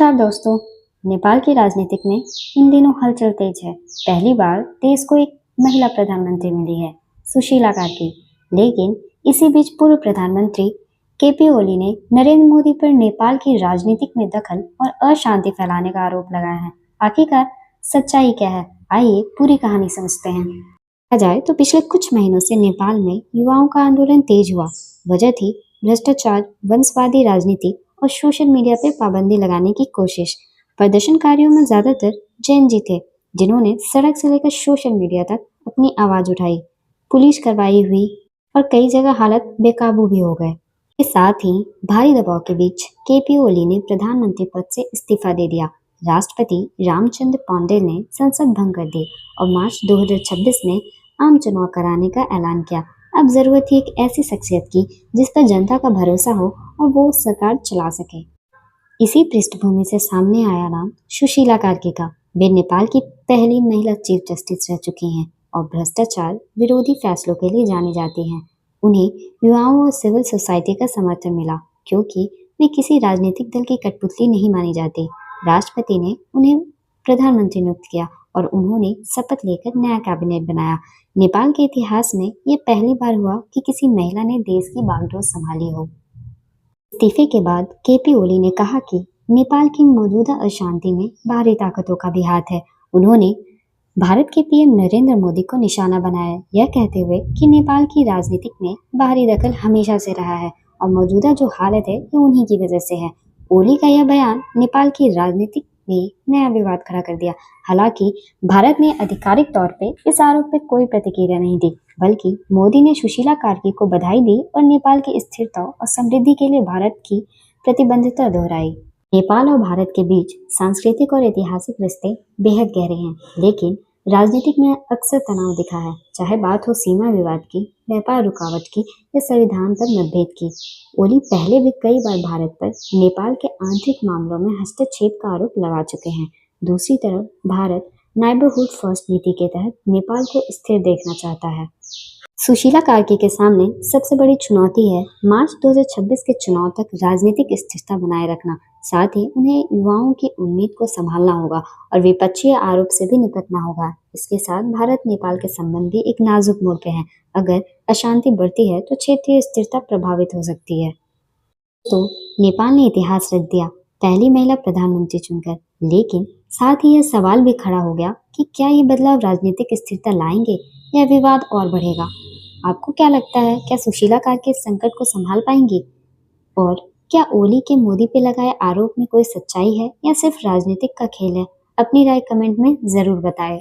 नमस्कार दोस्तों। नेपाल की राजनीतिक में इन दिनों हलचल तेज है। पहली बार देश को एक महिला प्रधानमंत्री मिली है, सुशीला कार्की। लेकिन इसी बीच पूर्व प्रधानमंत्री केपी ओली ने नरेंद्र मोदी पर नेपाल की राजनीतिक में दखल और अशांति फैलाने का आरोप लगाया है। आखिरकार सच्चाई क्या है, आइए पूरी कहानी समझते हैं। कहा जाए तो पिछले कुछ महीनों से नेपाल में युवाओं का आंदोलन तेज हुआ। वजह थी भ्रष्टाचार, वंशवादी राजनीति और सोशल मीडिया पर पाबंदी लगाने की कोशिश। प्रदर्शनकारियों में ज्यादातर जैन जी थे, जिन्होंने सड़क से लेकर सोशल मीडिया तक अपनी आवाज उठाई। पुलिस कार्रवाई हुई और कई जगह हालत बेकाबू भी हो गए। के साथ ही भारी दबाव के बीच केपी ओली ने प्रधानमंत्री पद से इस्तीफा दे दिया। राष्ट्रपति रामचंद्र पौंडेल ने संसद भंग कर दी और मार्च 2026 में आम चुनाव कराने का ऐलान किया। अब जरूरत थी एक ऐसी शख्सियत की जिस पर जनता का भरोसा हो और वो सरकार चला सके। इसी पृष्ठभूमि से सामने आया नाम सुशीला कार्की का। वे नेपाल की पहली महिला चीफ जस्टिस रह चुकी हैं और भ्रष्टाचार विरोधी फैसलों के लिए जानी जाती हैं। उन्हें युवाओं और सिविल सोसाइटी का समर्थन मिला, क्योंकि वे किसी राजनीतिक दल की कठपुतली नहीं मानी जाती। राष्ट्रपति ने उन्हें प्रधानमंत्री नियुक्त किया और उन्होंने शपथ लेकर नया कैबिनेट बनाया। नेपाल के इतिहास में यह पहली बार हुआ कि किसी महिला ने देश की बागडोर संभाली हो। इस्तीफे के बाद केपी ओली ने कहा कि नेपाल की मौजूदा अशांति में बाहरी ताकतों का भी हाथ है। उन्होंने भारत के पीएम नरेंद्र मोदी को निशाना बनाया, यह कहते हुए कि नेपाल की राजनीतिक में बाहरी दखल हमेशा से रहा है और मौजूदा जो हालत है ये उन्हीं की वजह से है। ओली का यह बयान नेपाल की राजनीतिक में नया विवाद खड़ा कर दिया। हालांकि भारत ने आधिकारिक तौर पे इस आरोप पे कोई प्रतिक्रिया नहीं दी, बल्कि मोदी ने सुशीला कार्की को बधाई दी और नेपाल की स्थिरता और समृद्धि के लिए भारत की प्रतिबद्धता दोहराई। नेपाल और भारत के बीच सांस्कृतिक और ऐतिहासिक रिश्ते बेहद गहरे हैं, लेकिन राजनीतिक में अक्सर तनाव दिखा है, चाहे बात हो सीमा विवाद की, व्यापार रुकावट की या संविधान पर मतभेद की। ओली पहले भी कई बार भारत पर नेपाल के आंतरिक मामलों में हस्तक्षेप का आरोप लगा चुके हैं। दूसरी तरफ भारत नेबरहुड फर्स्ट नीति के तहत नेपाल को स्थिर देखना चाहता है। सुशीला कार्की के सामने सबसे बड़ी चुनौती है मार्च 2026 के चुनाव तक राजनीतिक स्थिरता बनाए रखना। साथ ही उन्हें युवाओं की उम्मीद को संभालना होगा और विपक्षीय आरोप से भी निपटना होगा। इसके साथ भारत नेपाल के संबंध भी एक नाजुक मोड़ पे हैं। अगर अशांति बढ़ती है तो क्षेत्रीय स्थिरता प्रभावित हो सकती है। तो नेपाल ने इतिहास रच दिया, पहली महिला प्रधानमंत्री चुनकर, लेकिन साथ ही यह सवाल भी खड़ा हो गया कि क्या ये बदलाव राजनीतिक स्थिरता लाएंगे या विवाद और बढ़ेगा। आपको क्या लगता है, क्या सुशीला कार्की इस संकट को संभाल पाएंगी? और क्या ओली के मोदी पे लगाए आरोप में कोई सच्चाई है या सिर्फ राजनीतिक का खेल है? अपनी राय कमेंट में जरूर बताएं।